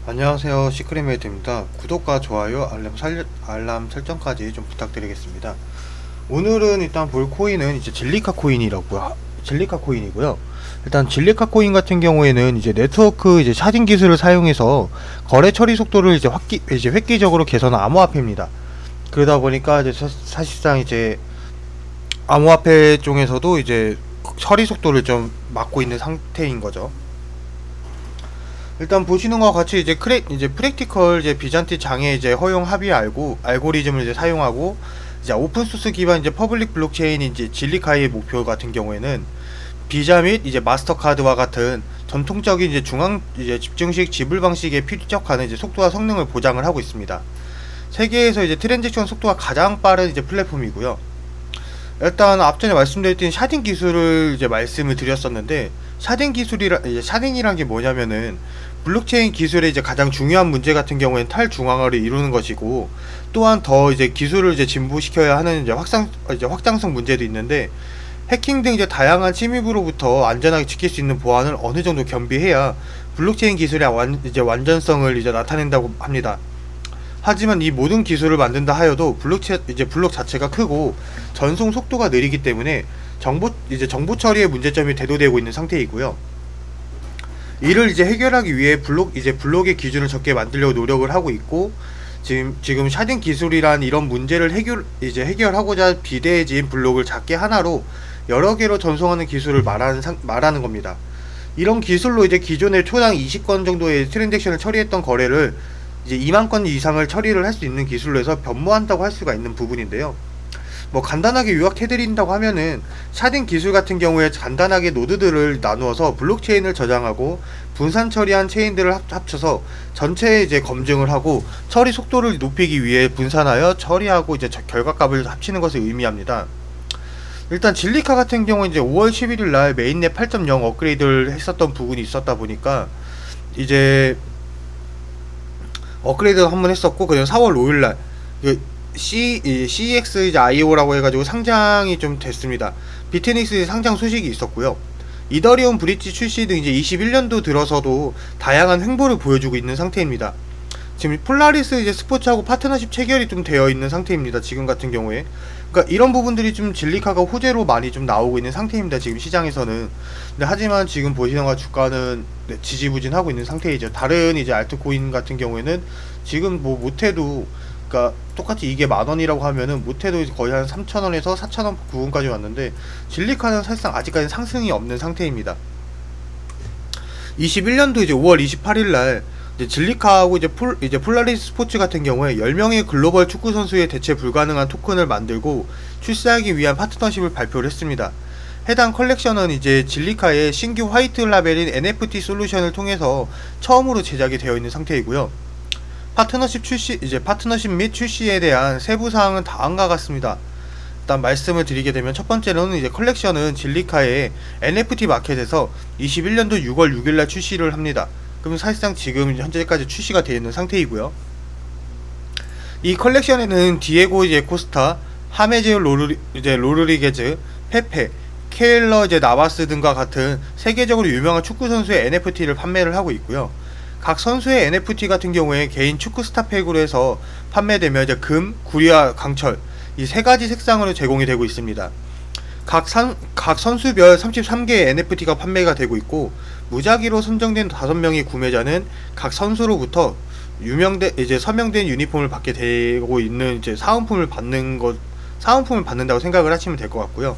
안녕하세요, 시크릿메이트입니다. 구독과 좋아요, 알람 설정까지 좀 부탁드리겠습니다. 오늘은 일단 볼 코인은 이제 진리카 코인이고요. 일단 진리카 코인 같은 경우에는 이제 네트워크 이제 샤딩 기술을 사용해서 거래 처리 속도를 이제 획기적으로 개선한 암호화폐입니다. 그러다 보니까 이제 사실상 이제 암호화폐 쪽에서도 이제 처리 속도를 좀 막고 있는 상태인 거죠. 일단 보시는 것과 같이 이제 프랙티컬 이제 비잔티 장애 이제 허용 합의 알고리즘을 이제 사용하고 이제 오픈소스 기반 이제 퍼블릭 블록체인 이제 진리카의 목표 같은 경우에는 비자 및 이제 마스터카드와 같은 전통적인 이제 중앙 이제 집중식 지불 방식에 필적하는 이제 속도와 성능을 보장을 하고 있습니다. 세계에서 이제 트랜잭션 속도가 가장 빠른 이제 플랫폼이고요. 일단 앞전에 말씀드렸던 샤딩 기술을 이제 말씀을 드렸었는데, 샤딩이란 게 뭐냐면은 블록체인 기술의 이제 가장 중요한 문제 같은 경우에는 탈중앙화를 이루는 것이고, 또한 더 이제 기술을 이제 진보시켜야 하는 이제 확장성 문제도 있는데, 해킹 등 이제 다양한 침입으로부터 안전하게 지킬 수 있는 보안을 어느 정도 겸비해야 블록체인 기술의 완전성을 이제 나타낸다고 합니다. 하지만 이 모든 기술을 만든다 하여도 블록 자체가 크고 전송 속도가 느리기 때문에 정보 처리의 문제점이 대두되고 있는 상태이고요. 이를 이제 해결하기 위해 블록의 기준을 적게 만들려고 노력을 하고 있고, 지금 샤딩 기술이란 이런 문제를 해결하고자 비대해진 블록을 작게 하나로 여러 개로 전송하는 기술을 말하는 겁니다. 이런 기술로 이제 기존에 초당 20건 정도의 트랜잭션을 처리했던 거래를 이제 2만 건 이상을 처리를 할 수 있는 기술로 해서 변모한다고 할 수가 있는 부분인데요. 뭐 간단하게 요약해드린다고 하면은, 샤딩 기술 같은 경우에 간단하게 노드들을 나누어서 블록체인을 저장하고 분산 처리한 체인들을 합쳐서 전체 이제 검증을 하고 처리 속도를 높이기 위해 분산하여 처리하고 이제 결과값을 합치는 것을 의미합니다. 일단 진리카 같은 경우는 이제 5월 11일 날 메인넷 8.0 업그레이드를 했었던 부분이 있었다 보니까 이제 업그레이드를 한번 했었고, 그다음 4월 5일날 CEX 이제 IO라고 해가지고 상장이 좀 됐습니다. 비트닉스 상장 소식이 있었고요. 이더리움 브릿지 출시 등 이제 21년도 들어서도 다양한 횡보를 보여주고 있는 상태입니다. 지금 폴라리스 이제 스포츠하고 파트너십 체결이 좀 되어 있는 상태입니다. 지금 같은 경우에. 그러니까 이런 부분들이 좀 진리카가 호재로 많이 좀 나오고 있는 상태입니다. 지금 시장에서는. 근데 하지만 지금 보시는 것 지주가는 지지부진하고 있는 상태이죠. 다른 이제 알트코인 같은 경우에는 지금 뭐 못해도, 그러니까 똑같이 이게 만원이라고 하면은 못해도 거의 한 3,000원에서 4,000원 부분까지 왔는데, 진리카는 사실상 아직까지 상승이 없는 상태입니다. 21년도 이제 5월 28일날 진리카하고 이제 폴라리스 스포츠 같은 경우에 10명의 글로벌 축구 선수의 대체 불가능한 토큰을 만들고 출시하기 위한 파트너십을 발표를 했습니다. 해당 컬렉션은 이제 진리카의 신규 화이트 라벨인 NFT 솔루션을 통해서 처음으로 제작이 되어 있는 상태이고요. 파트너십 및 출시에 대한 세부 사항은 다음과 같습니다. 일단 말씀을 드리게 되면, 첫 번째로는 이제 컬렉션은 진리카의 NFT 마켓에서 21년도 6월 6일날 출시를 합니다. 그럼 사실상 지금 현재까지 출시가 되어 있는 상태이고요. 이 컬렉션에는 디에고 이제 코스타, 하메제오 로드리게즈, 페페, 케일러 이제 나바스 등과 같은 세계적으로 유명한 축구 선수의 NFT를 판매를 하고 있고요. 각 선수의 NFT 같은 경우에 개인 축구 스타팩으로 해서 판매되며 이제 금, 구리와 강철 이 세 가지 색상으로 제공이 되고 있습니다. 각 선수별 33개의 NFT가 판매가 되고 있고, 무작위로 선정된 5명의 구매자는 각 선수로부터 서명된 유니폼을 받게 되고 있는 이제 사은품을 받는다고 생각을 하시면 될 것 같고요.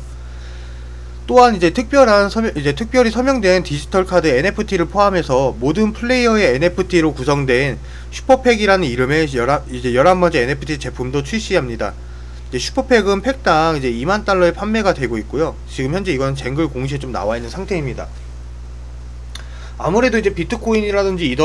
또한 이제 특별히 서명된 디지털 카드 NFT를 포함해서 모든 플레이어의 NFT로 구성된 슈퍼팩이라는 이름의 11번째 NFT 제품도 출시합니다. 슈퍼팩은 팩당 이제 2만 달러에 판매가 되고 있고요. 지금 현재 이건 쟁글 공시에 좀 나와 있는 상태입니다. 아무래도 이제 비트코인이라든지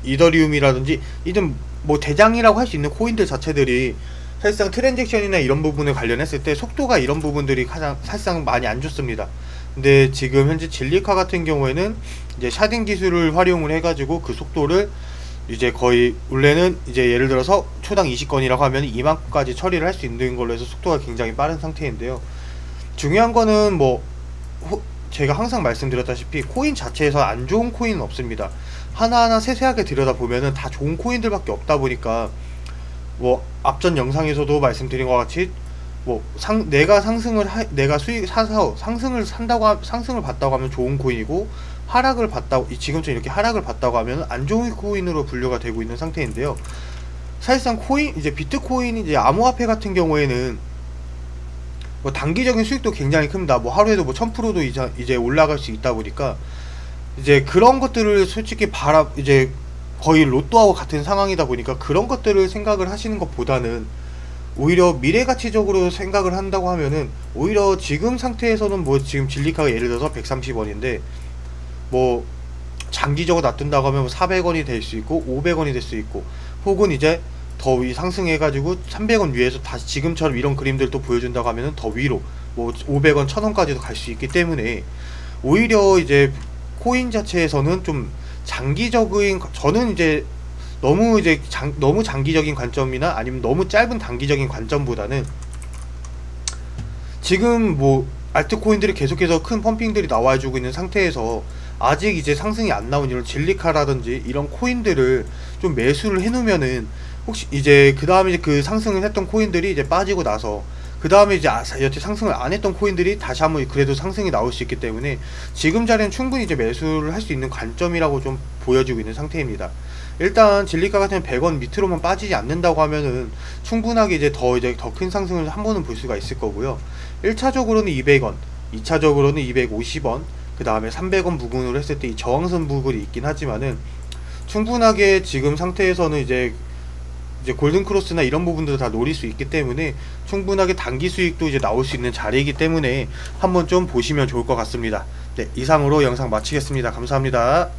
이더리움이라든지 이런 뭐 대장이라고 할 수 있는 코인들 자체들이 사실상 트랜잭션이나 이런 부분을 관련했을 때 속도가 이런 부분들이 가장 사실상 많이 안 좋습니다. 근데 지금 현재 진리카 같은 경우에는 이제 샤딩 기술을 활용을 해가지고 그 속도를 이제 거의 원래는 이제 예를 들어서 초당 20건이라고 하면 2만 건까지 처리를 할 수 있는 걸로 해서 속도가 굉장히 빠른 상태인데요. 중요한 거는 뭐 제가 항상 말씀드렸다시피 코인 자체에서 안 좋은 코인은 없습니다. 하나하나 세세하게 들여다보면은 다 좋은 코인들밖에 없다 보니까 뭐 앞전 영상에서도 말씀드린 것 같이 뭐 내가 내가 수익 사서 상승을 봤다고 하면 좋은 코인이고, 하락을 봤다고, 지금처럼 이렇게 하락을 봤다고 하면 안 좋은 코인으로 분류가 되고 있는 상태인데요. 사실상 이제 비트코인, 이제 암호화폐 같은 경우에는 뭐 단기적인 수익도 굉장히 큽니다. 뭐 하루에도 뭐 1000%도 이제 올라갈 수 있다 보니까 이제 그런 것들을 솔직히 이제 거의 로또하고 같은 상황이다 보니까 그런 것들을 생각을 하시는 것보다는 오히려 미래가치적으로 생각을 한다고 하면은, 오히려 지금 상태에서는 뭐 지금 진리카가 예를 들어서 130원인데 뭐 장기적으로 놔둔다고 하면 400원이 될 수 있고 500원이 될 수 있고, 혹은 이제 더 상승해 가지고 300원 위에서 다시 지금처럼 이런 그림들도 보여준다고 하면은 더 위로 뭐 500원 1000원까지도 갈 수 있기 때문에, 오히려 이제 코인 자체에서는 좀 장기적인, 저는 이제 너무 장기적인 관점이나 아니면 너무 짧은 단기적인 관점보다는, 지금 뭐 알트코인들이 계속해서 큰 펌핑들이 나와주고 있는 상태에서 아직 이제 상승이 안 나온 이런 진리카라든지 이런 코인들을 좀 매수를 해놓으면은, 혹시 이제 그 다음에 그 상승을 했던 코인들이 이제 빠지고 나서 그 다음에 이제 여태 상승을 안 했던 코인들이 다시 한번 그래도 상승이 나올 수 있기 때문에, 지금 자리는 충분히 이제 매수를 할 수 있는 관점이라고 좀 보여지고 있는 상태입니다. 일단 진리가 같은 100원 밑으로만 빠지지 않는다고 하면은 충분하게 이제 더 큰 상승을 한 번은 볼 수가 있을 거고요. 1차적으로는 200원, 2차적으로는 250원, 그 다음에 300원 부근으로 했을 때 이 저항선 부근이 있긴 하지만은, 충분하게 지금 상태에서는 이제 골든크로스나 이런 부분들도 다 노릴 수 있기 때문에 충분하게 단기 수익도 이제 나올 수 있는 자리이기 때문에 한번 좀 보시면 좋을 것 같습니다. 네, 이상으로 영상 마치겠습니다. 감사합니다.